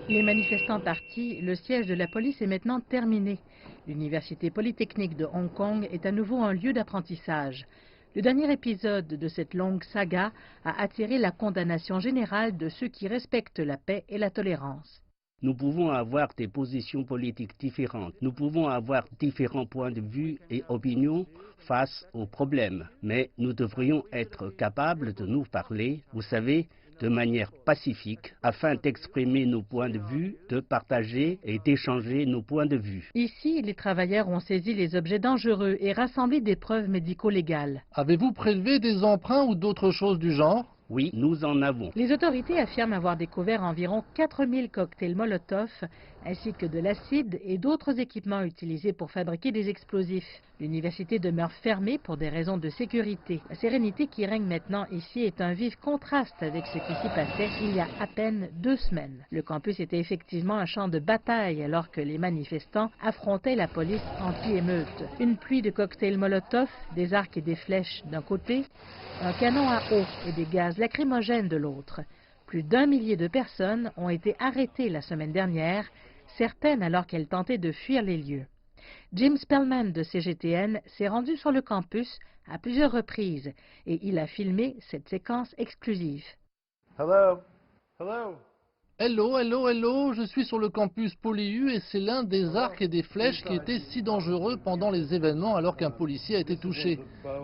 Les manifestants partis, le siège de la police est maintenant terminé. L'Université polytechnique de Hong Kong est à nouveau un lieu d'apprentissage. Le dernier épisode de cette longue saga a attiré la condamnation générale de ceux qui respectent la paix et la tolérance. Nous pouvons avoir des positions politiques différentes. Nous pouvons avoir différents points de vue et opinions face aux problèmes. Mais nous devrions être capables de nous parler, vous savez, de manière pacifique, afin d'exprimer nos points de vue, de partager et d'échanger nos points de vue. Ici, les travailleurs ont saisi les objets dangereux et rassemblé des preuves médico-légales. Avez-vous prélevé des emprunts ou d'autres choses du genre? Oui, nous en avons. Les autorités affirment avoir découvert environ 4000 cocktails Molotov, ainsi que de l'acide et d'autres équipements utilisés pour fabriquer des explosifs. L'université demeure fermée pour des raisons de sécurité. La sérénité qui règne maintenant ici est un vif contraste avec ce qui s'y passait il y a à peine 2 semaines. Le campus était effectivement un champ de bataille alors que les manifestants affrontaient la police anti-émeute. Une pluie de cocktails Molotov, des arcs et des flèches d'un côté, un canon à eau et des gaz lacrymogènes de l'autre. Plus d'1 millier de personnes ont été arrêtées la semaine dernière, certaines alors qu'elles tentaient de fuir les lieux. Jim Spellman de CGTN s'est rendu sur le campus à plusieurs reprises et il a filmé cette séquence exclusive. Hello, hello, je suis sur le campus PolyU et c'est l'un des arcs et des flèches qui étaient si dangereux pendant les événements alors qu'un policier a été touché.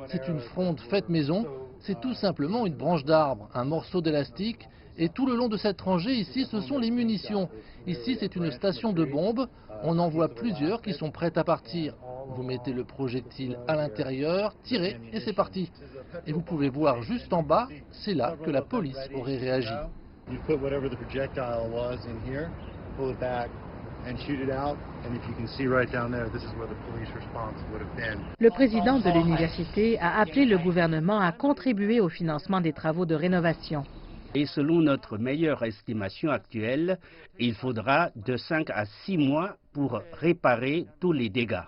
C'est une fronde faite maison, c'est tout simplement une branche d'arbre, un morceau d'élastique et tout le long de cette rangée ici ce sont les munitions. Ici c'est une station de bombes, on en voit plusieurs qui sont prêtes à partir. Vous mettez le projectile à l'intérieur, tirez et c'est parti. Et vous pouvez voir juste en bas, c'est là que la police aurait réagi. You put whatever the projectile was in here, pull it back, and shoot it out. And if you can see right down there, this is where the police response would have been. Le président de l'université a appelé le gouvernement à contribuer au financement des travaux de rénovation. Et selon notre meilleure estimation actuelle, il faudra de 5 à 6 mois pour réparer tous les dégâts.